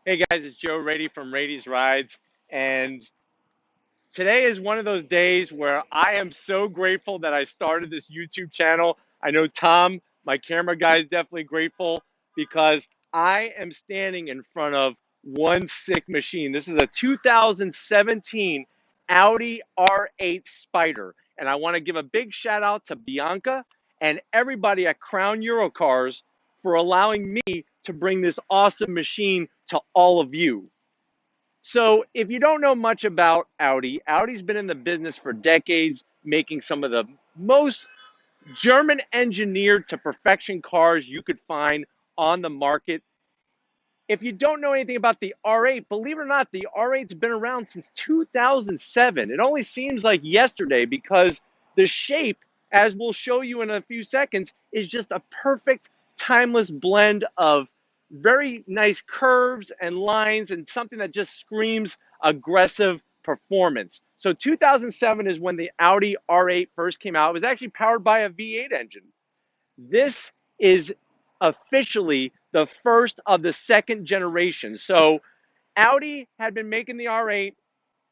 Hey guys, it's Joe Raiti from Raiti's Rides, and today is one of those days where I am so grateful that I started this YouTube channel. I know Tom, my camera guy, is definitely grateful because I am standing in front of one sick machine. This is a 2017 Audi R8 Spider, and I want to give a big shout out to Bianca and everybody at Crown Eurocars for allowing me to bring this awesome machine to all of you. So, if you don't know much about Audi, Audi's been in the business for decades, making some of the most German engineered to perfection cars you could find on the market. If you don't know anything about the R8, believe it or not, the R8's been around since 2007. It only seems like yesterday because the shape, as we'll show you in a few seconds, is just a perfect timeless blend of very nice curves and lines and something that just screams aggressive performance. So 2007 is when the Audi R8 first came out. It was actually powered by a V8 engine. This is officially the first of the second generation. So Audi had been making the R8.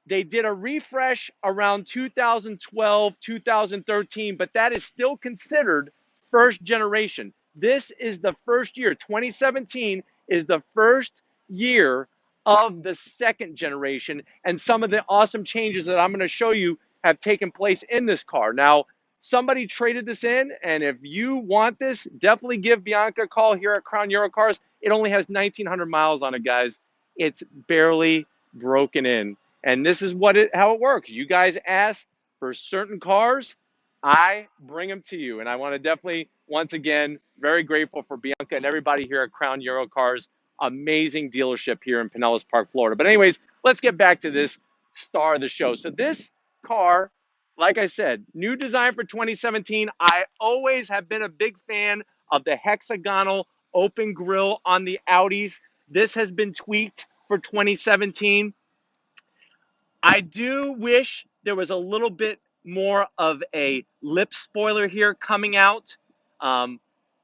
They did a refresh around 2012, 2013, but that is still considered first generation. This is the first year. 2017 is the first year of the second generation, and some of the awesome changes that I'm going to show you have taken place in this car. Now, somebody traded this in, and if you want this, definitely give Bianca a call here at Crown Eurocars. It only has 1,900 miles on it, guys. It's barely broken in. And this is how it works. You guys ask for certain cars, I bring them to you. And I want to definitely, once again, very grateful for Bianca and everybody here at Crown Eurocars. Amazing dealership here in Pinellas Park, Florida. But anyways, let's get back to this star of the show. So this car, like I said, new design for 2017. I always have been a big fan of the hexagonal open grille on the Audis. This has been tweaked for 2017. I do wish there was a little bit more of a lip spoiler here coming out. Um,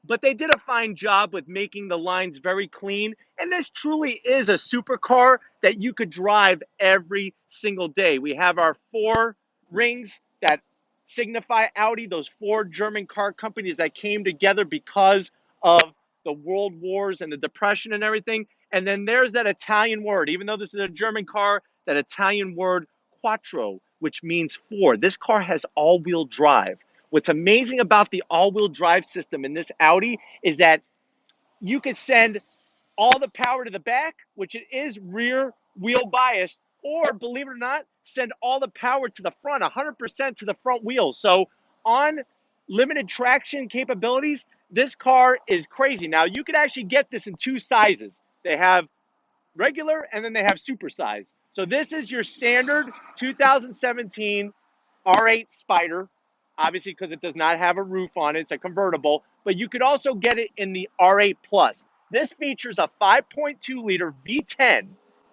but they did a fine job with making the lines very clean. And this truly is a supercar that you could drive every single day. We have our four rings that signify Audi, those four German car companies that came together because of the world wars and the depression and everything. And then there's that Italian word, even though this is a German car, that Italian word quattro, which means four. This car has all-wheel drive. What's amazing about the all-wheel drive system in this Audi is that you could send all the power to the back, which it is rear wheel biased, or believe it or not, send all the power to the front, 100% to the front wheels. So on limited traction capabilities, this car is crazy. Now, you can actually get this in two sizes. They have regular and then they have super size. So this is your standard 2017 R8 Spider, obviously because it does not have a roof on it. It's a convertible, but you could also get it in the R8 Plus. This features a 5.2 liter V10,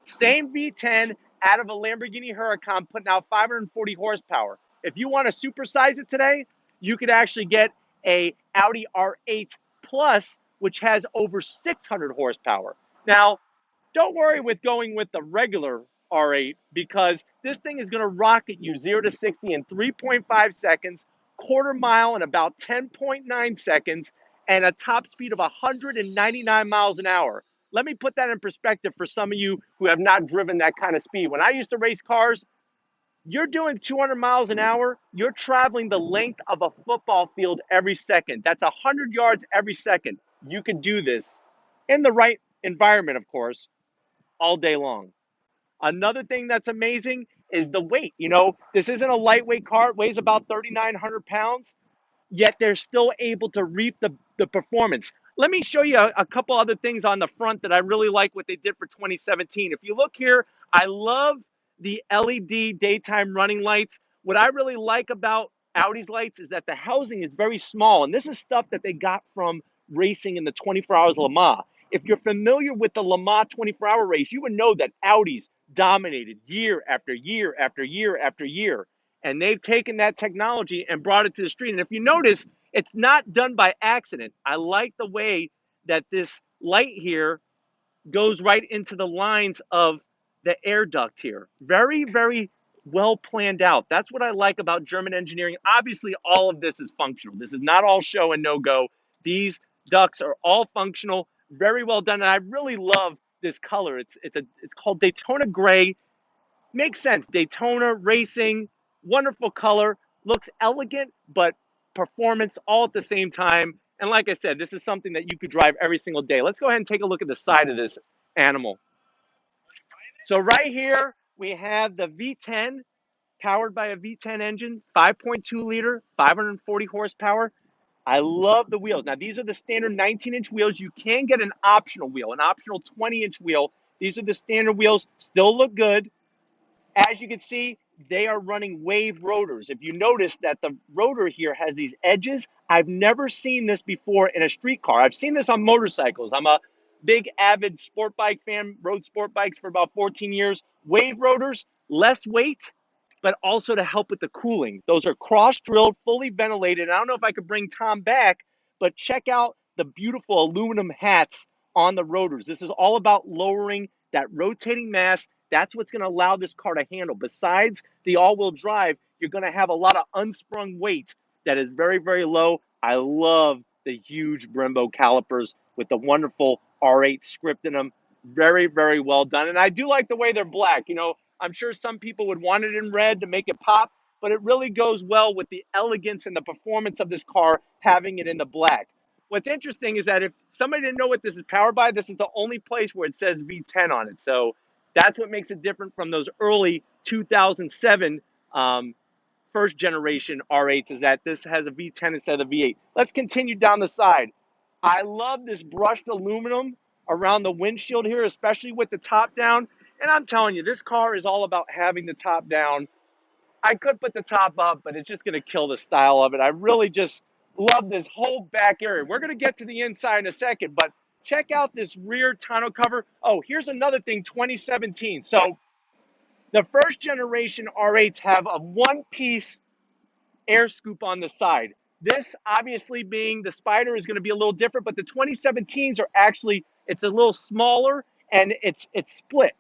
same V10 out of a Lamborghini Huracan, putting out 540 horsepower. If you want to supersize it today, you could actually get a Audi R8 Plus, which has over 600 horsepower. Now, don't worry with going with the regular R8 because this thing is going to rocket you 0 to 60 in 3.5 seconds, quarter mile in about 10.9 seconds, and a top speed of 199 miles an hour. Let me put that in perspective for some of you who have not driven that kind of speed. When I used to race cars, you're doing 200 miles an hour. You're traveling the length of a football field every second. That's 100 yards every second. You could do this in the right environment, of course, all day long. Another thing that's amazing is the weight. You know, this isn't a lightweight car. It weighs about 3,900 pounds, yet they're still able to reap the performance. Let me show you a couple other things on the front that I really like what they did for 2017. If you look here, I love the LED daytime running lights. What I really like about Audi's lights is that the housing is very small, and this is stuff that they got from racing in the 24 Hours of Le Mans. If you're familiar with the Le Mans 24-hour race, you would know that Audi's dominated year after year after year after year. And they've taken that technology and brought it to the street. And if you notice, it's not done by accident. I like the way that this light here goes right into the lines of the air duct here. Very, very well planned out. That's what I like about German engineering. Obviously, all of this is functional. This is not all show and no go. These ducts are all functional, very well done. And I really love this color. It's called Daytona Gray. Makes sense. Daytona racing, wonderful color, looks elegant, but performance all at the same time. And like I said, this is something that you could drive every single day. Let's go ahead and take a look at the side of this animal. So right here, we have the V10 powered by a V10 engine, 5.2 liter, 540 horsepower. I love the wheels. Now, these are the standard 19-inch wheels. You can get an optional wheel, an optional 20-inch wheel. These are the standard wheels, still look good. As you can see, they are running wave rotors. If you notice that the rotor here has these edges, I've never seen this before in a street car. I've seen this on motorcycles. I'm a big avid sport bike fan, rode sport bikes for about 14 years. Wave rotors, less weight, but also to help with the cooling. Those are cross-drilled, fully ventilated. I don't know if I could bring Tom back, but check out the beautiful aluminum hats on the rotors. This is all about lowering that rotating mass. That's what's going to allow this car to handle. Besides the all-wheel drive, you're going to have a lot of unsprung weight that is very, very low. I love the huge Brembo calipers with the wonderful R8 script in them. Very, very well done. And I do like the way they're black. You know, I'm sure some people would want it in red to make it pop, but it really goes well with the elegance and the performance of this car having it in the black. What's interesting is that if somebody didn't know what this is powered by, this is the only place where it says V10 on it. So that's what makes it different from those early 2007 first generation R8s, is that this has a V10 instead of the V8. Let's continue down the side. I love this brushed aluminum around the windshield here, especially with the top down. And I'm telling you, this car is all about having the top down. I could put the top up, but it's just going to kill the style of it. I really just love this whole back area. We're going to get to the inside in a second, but check out this rear tonneau cover. Oh, here's another thing, 2017. So the first generation R8s have a one-piece air scoop on the side. This, obviously, being the Spider, is going to be a little different, but the 2017s are actually, it's a little smaller and it's split.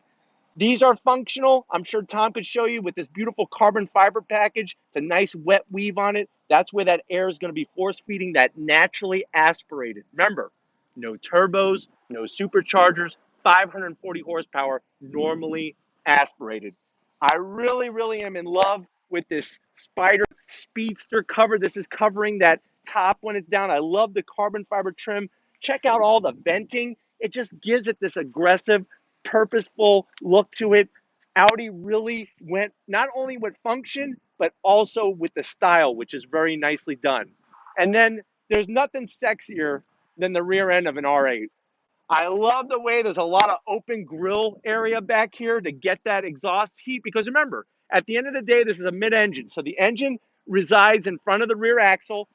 These are functional. I'm sure Tom could show you with this beautiful carbon fiber package. It's a nice wet weave on it. That's where that air is going to be force feeding that naturally aspirated. Remember, no turbos, no superchargers, 540 horsepower, normally aspirated. I really, really am in love with this Spider Speedster cover. This is covering that top when it's down. I love the carbon fiber trim. Check out all the venting. It just gives it this aggressive, purposeful look to it. Audi really went not only with function, but also with the style, which is very nicely done. And then there's nothing sexier than the rear end of an R8. I love the way there's a lot of open grill area back here to get that exhaust heat, because remember, at the end of the day, this is a mid-engine. So the engine resides in front of the rear axle.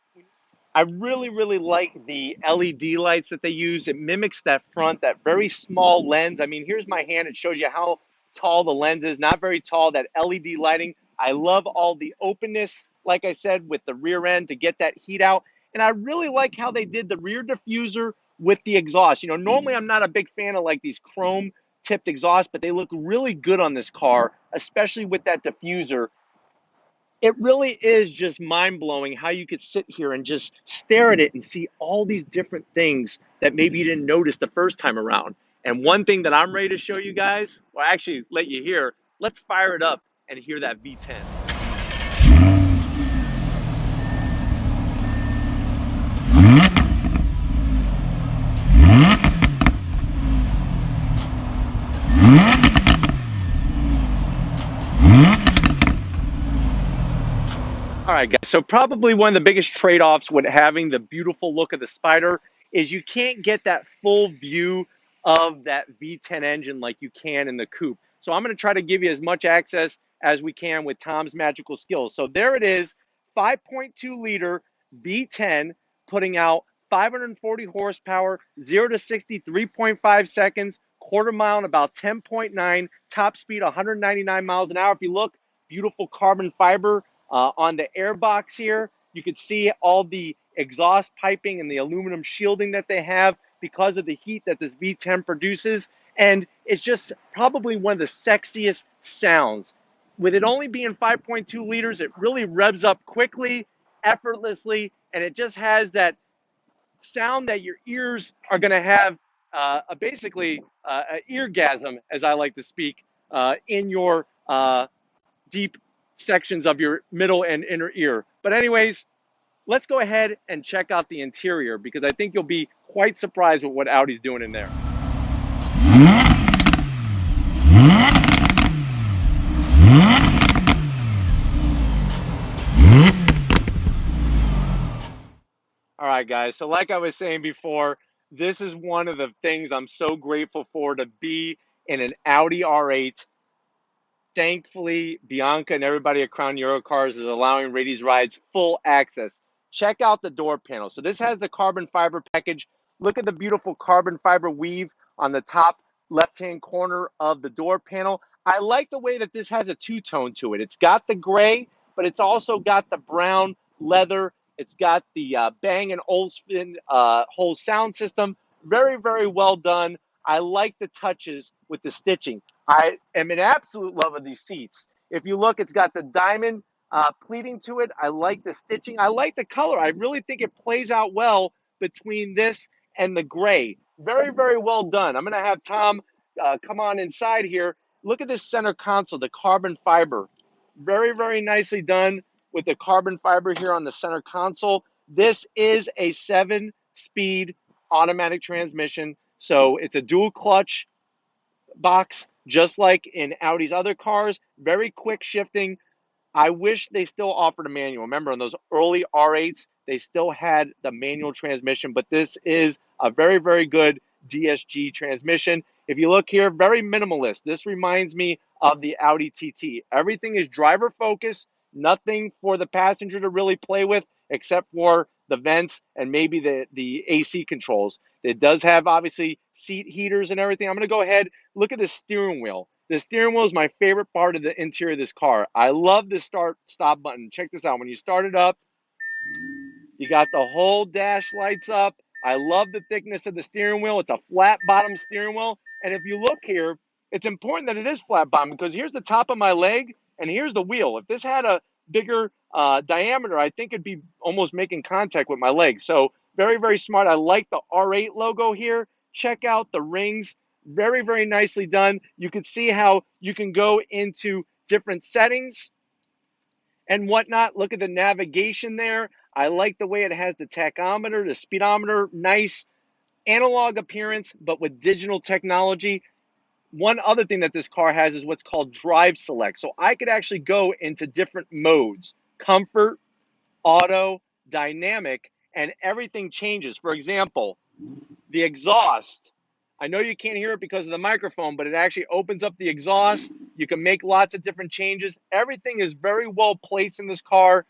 I really, really like the LED lights that they use. It mimics that front, that very small lens. I mean, here's my hand. It shows you how tall the lens is. Not very tall, that LED lighting. I love all the openness, like I said, with the rear end to get that heat out. And I really like how they did the rear diffuser with the exhaust. You know, normally I'm not a big fan of like these chrome tipped exhausts, but they look really good on this car, especially with that diffuser. It really is just mind-blowing how you could sit here and just stare at it and see all these different things that maybe you didn't notice the first time around. And one thing that I'm ready to show you guys, or actually let you hear, let's fire it up and hear that V10. All right, guys. So probably one of the biggest trade-offs with having the beautiful look of the Spider is you can't get that full view of that V10 engine like you can in the coupe. So I'm going to try to give you as much access as we can with Tom's magical skills. So there it is, 5.2 liter V10 putting out 540 horsepower, 0 to 60, 3.5 seconds, quarter mile in about 10.9, top speed 199 miles an hour. If you look, beautiful carbon fiber on the airbox here. You can see all the exhaust piping and the aluminum shielding that they have because of the heat that this V10 produces. And it's just probably one of the sexiest sounds. With it only being 5.2 liters, it really revs up quickly, effortlessly, and it just has that sound that your ears are going to have basically an eargasm, as I like to speak, in your deep sections of your middle and inner ear. But anyways, let's go ahead and check out the interior because I think you'll be quite surprised with what Audi's doing in there. All right, guys. So like I was saying before, this is one of the things I'm so grateful for, to be in an Audi R8. Thankfully, Bianca and everybody at Crown Eurocars is allowing Raiti's Rides full access. Check out the door panel. So this has the carbon fiber package. Look at the beautiful carbon fiber weave on the top left-hand corner of the door panel. I like the way that this has a two-tone to it. It's got the gray, but it's also got the brown leather. It's got the Bang & Olufsen whole sound system. Very, very well done. I like the touches with the stitching. I am in absolute love of these seats. If you look, it's got the diamond pleating to it. I like the stitching. I like the color. I really think it plays out well between this and the gray. Very, very well done. I'm going to have Tom come on inside here. Look at this center console, the carbon fiber. Very, very nicely done with the carbon fiber here on the center console. This is a 7-speed automatic transmission. So it's a dual clutch box, just like in Audi's other cars. Very quick shifting. I wish they still offered a manual. Remember, on those early R8s, they still had the manual transmission, but this is a very, very good DSG transmission. If you look here, very minimalist. This reminds me of the Audi TT. Everything is driver focused, nothing for the passenger to really play with except for the vents and maybe the AC controls. It does have, obviously, seat heaters and everything. I'm going to go ahead, look at the steering wheel. The steering wheel is my favorite part of the interior of this car. I love the start-stop button. Check this out. When you start it up, you got the whole dash lights up. I love the thickness of the steering wheel. It's a flat bottom steering wheel. And if you look here, it's important that it is flat bottom because here's the top of my leg and here's the wheel. If this had a bigger diameter, I think it'd be almost making contact with my leg. So very, very smart. I like the R8 logo here. Check out the rings. Very, very nicely done. You can see how you can go into different settings and whatnot. Look at the navigation there. I like the way it has the tachometer, the speedometer, nice analog appearance, but with digital technology. One other thing that this car has is what's called Drive Select. So I could actually go into different modes: comfort, auto, dynamic, and everything changes. For example, the exhaust. I know you can't hear it because of the microphone, but it actually opens up the exhaust. You can make lots of different changes. Everything is very well placed in this car.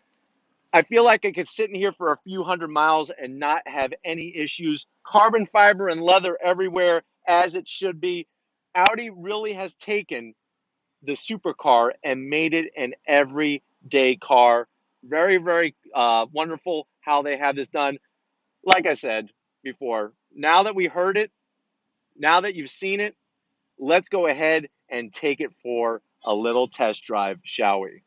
I feel like I could sit in here for a few hundred miles and not have any issues. Carbon fiber and leather everywhere, as it should be. Audi really has taken the supercar and made it an everyday car. Very, very wonderful how they have this done. Like I said before, now that we heard it, now that you've seen it, let's go ahead and take it for a little test drive, shall we?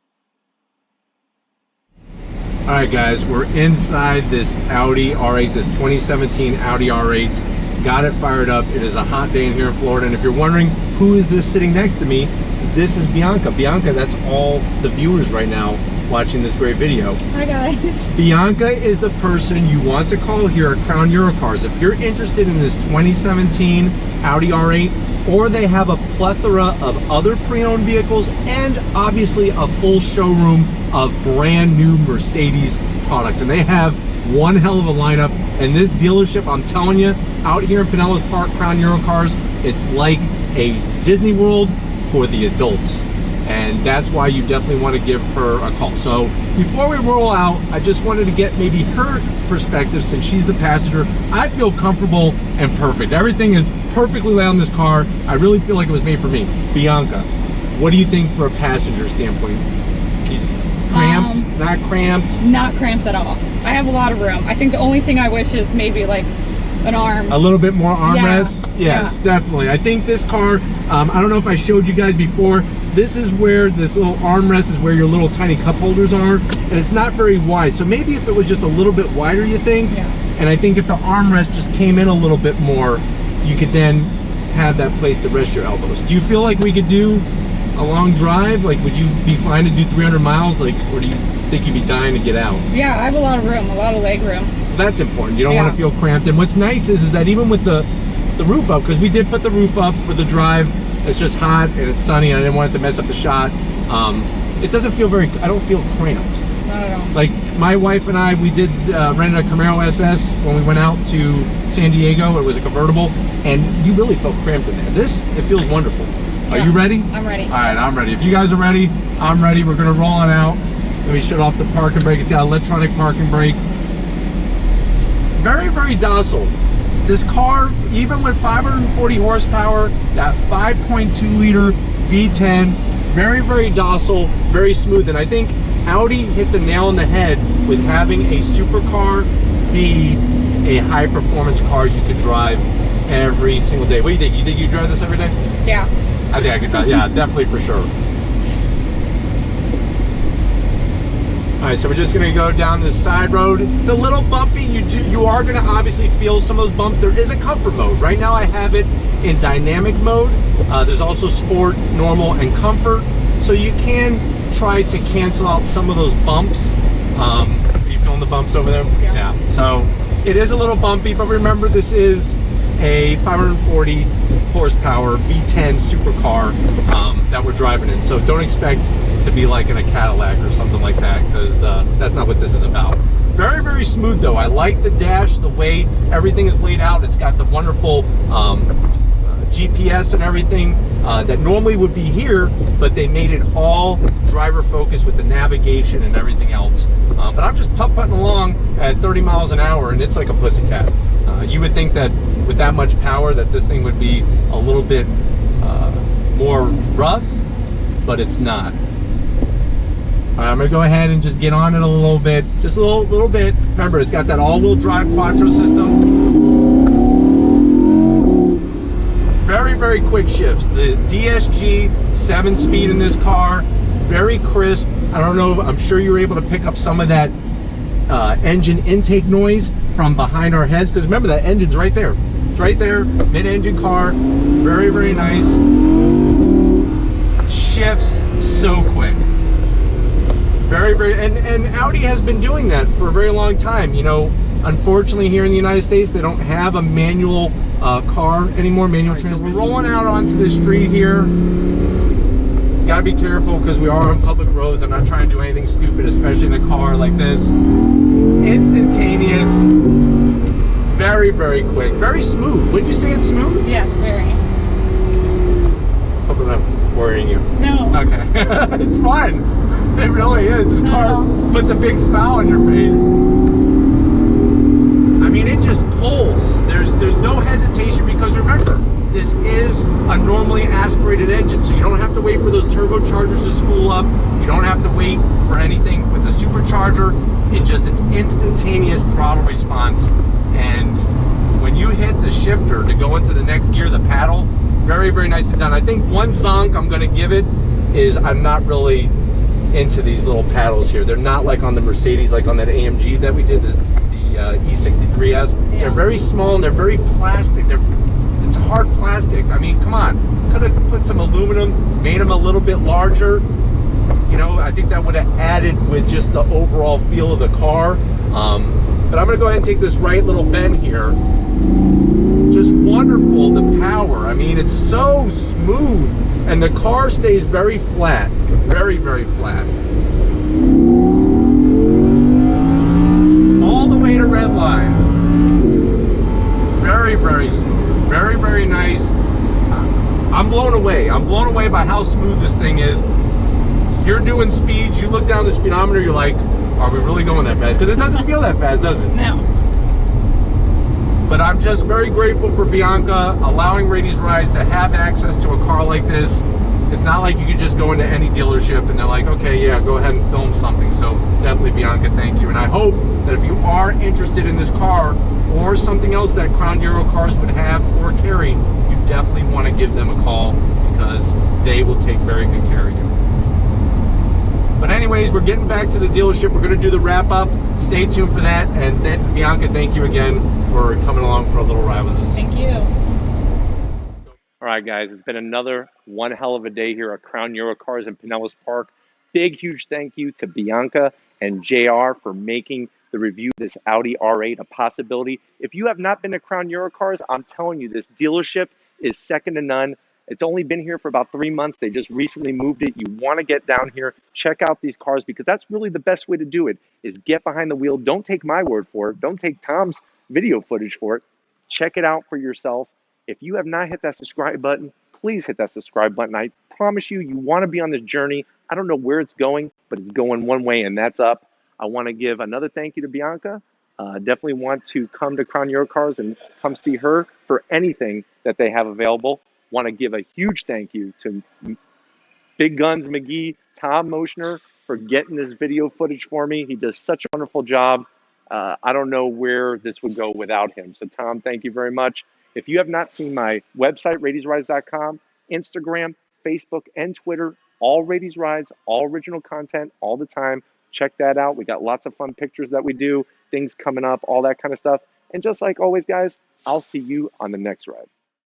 All right, guys, we're inside this Audi R8, this 2017 Audi R8. Got it fired up. It is a hot day in here in Florida, and if you're wondering who is this sitting next to me, this is Bianca. Bianca, that's all the viewers right now watching this great video. Hi, guys. Bianca is the person you want to call here at Crown Eurocars. If you're interested in this 2017 Audi R8, or they have a plethora of other pre-owned vehicles and obviously a full showroom of brand new Mercedes products. And they have one hell of a lineup. And this dealership, I'm telling you, out here in Pinellas Park, Crown Eurocars, it's like a Disney World for the adults. And that's why you definitely want to give her a call. So before we roll out, I just wanted to get maybe her perspective since she's the passenger. I feel comfortable and perfect. Everything is perfectly laid on this car. I really feel like it was made for me. Bianca, what do you think for a passenger standpoint? Cramped? Not cramped? Not cramped at all. I have a lot of room. I think the only thing I wish is maybe like an arm. A little bit more armrest. Yeah. Yes, definitely. I think this car, I don't know if I showed you guys before, this is where this little armrest is where your little tiny cup holders are, and it's not very wide. So maybe if it was just a little bit wider, you think? Yeah. And I think if the armrest just came in a little bit more, you could then have that place to rest your elbows. Do you feel like we could do a long drive? Like, would you be fine to do 300 miles? Like, or do you think you'd be dying to get out? Yeah, I have a lot of room, a lot of leg room. That's important. You don't want to feel cramped. And what's nice is that even with the roof up, because we did put the roof up for the drive, it's just hot and it's sunny and I didn't want it to mess up the shot. It doesn't feel I don't feel cramped. Not at all. Like my wife and I, we did rented a Camaro SS when we went out to San Diego. It was a convertible and you really felt cramped in there. This, it feels wonderful. Are you ready? I'm ready. All right, I'm ready. If you guys are ready, I'm ready. We're gonna roll on out. Let me shut off the parking brake. It's got electronic parking brake. Very, very docile. This car, even with 540 horsepower, that 5.2 liter V10, very, very docile, very smooth. And I think Audi hit the nail on the head with having a supercar be a high performance car you could drive every single day. What do you think? You think you drive this every day? Yeah. I think I could drive, yeah, definitely for sure. All right, so we're just gonna go down this side road. It's a little bumpy. You are gonna obviously feel some of those bumps. There is a comfort mode. Right now I have it in dynamic mode. There's also sport, normal, and comfort. So you can try to cancel out some of those bumps. Are you feeling the bumps over there? Yeah. So it is a little bumpy, but remember this is a 540 horsepower V10 supercar that we're driving in. So don't expect to be like in a Cadillac or something like that, because that's not what this is about. Very, very smooth though. I like the dash, the way everything is laid out. It's got the wonderful GPS and everything that normally would be here, but they made it all driver focused with the navigation and everything else. But I'm just putt-putting along at 30 miles an hour and it's like a pussycat. You would think that with that much power that this thing would be a little bit more rough, but it's not. All right, I'm gonna go ahead and just get on it a little bit, just a little bit. Remember, it's got that all-wheel drive quattro system. Very, very quick shifts. The DSG 7-speed in this car, very crisp. I don't know, I'm sure you were able to pick up some of that engine intake noise from behind our heads, because remember that engine's right there. It's right there, mid-engine car, very, very nice. Shifts so quick. Very, very, and Audi has been doing that for a very long time. You know, unfortunately here in the United States, they don't have a manual car anymore, manual transmission. So we're rolling out onto the street here. Gotta be careful because we are on public roads. I'm not trying to do anything stupid, especially in a car like this. Instantaneous, very, very quick, very smooth. Wouldn't you say it's smooth? Yes, very. Hope I'm not worrying you. No. Okay. It's fun. It really is. This car puts a big smile on your face. I mean, it just pulls. There's no hesitation, because remember, this is a normally aspirated engine, so you don't have to wait for those turbochargers to spool up. You don't have to wait for anything with a supercharger. It's instantaneous throttle response. And when you hit the shifter to go into the next gear, the paddle, very, very nicely done. I think one zonk I'm gonna give it is I'm not really into these little paddles here. They're not like on the Mercedes, like on that AMG that we did, the E63S. Yeah. They're very small and they're very plastic. It's hard plastic. I mean, come on. Could have put some aluminum, made them a little bit larger. You know, I think that would have added with just the overall feel of the car. But I'm gonna go ahead and take this right little bend here. Just wonderful, the power. I mean, it's so smooth. And the car stays very flat. Very, very flat. All the way to red line. Very, very smooth. Very, very nice. I'm blown away. I'm blown away by how smooth this thing is. You're doing speeds, you look down the speedometer, you're like, are we really going that fast? Because it doesn't feel that fast, does it? No. But I'm just very grateful for Bianca allowing Raiti's Rides to have access to a car like this. it's not like you could just go into any dealership and they're like, okay, yeah, go ahead and film something. So definitely, Bianca, thank you. And I hope that if you are interested in this car or something else that Crown Euro Cars would have or carry, you definitely want to give them a call, because they will take very good care of you. But anyways, we're getting back to the dealership. We're going to do the wrap up. Stay tuned for that. And then, Bianca, thank you again for coming along for a little ride with us. Thank you. All right, guys, it's been another one hell of a day here at Crown Euro Cars in Pinellas Park. Big, huge thank you to Bianca and JR for making the review of this Audi R8 a possibility. If you have not been to Crown Euro Cars, I'm telling you, this dealership is second to none. It's only been here for about 3 months. They just recently moved it. You want to get down here, check out these cars, because that's really the best way to do it, is get behind the wheel. Don't take my word for it. Don't take Tom's video footage for it. Check it out for yourself. If you have not hit that subscribe button, please hit that subscribe button. I promise you, you want to be on this journey. I don't know where it's going, but it's going one way, and that's up. I want to give another thank you to Bianca. Definitely want to come to Crown Euro Cars and come see her for anything that they have available. Want to give a huge thank you to Big Guns McGee, Tom Moschner, for getting this video footage for me. He does such a wonderful job. I don't know where this would go without him. So, Tom, thank you very much. If you have not seen my website, ratiesrides.com, Instagram, Facebook, and Twitter, all Radies Rides, all original content, all the time. Check that out. We got lots of fun pictures that we do, things coming up, all that kind of stuff. And just like always, guys, I'll see you on the next ride.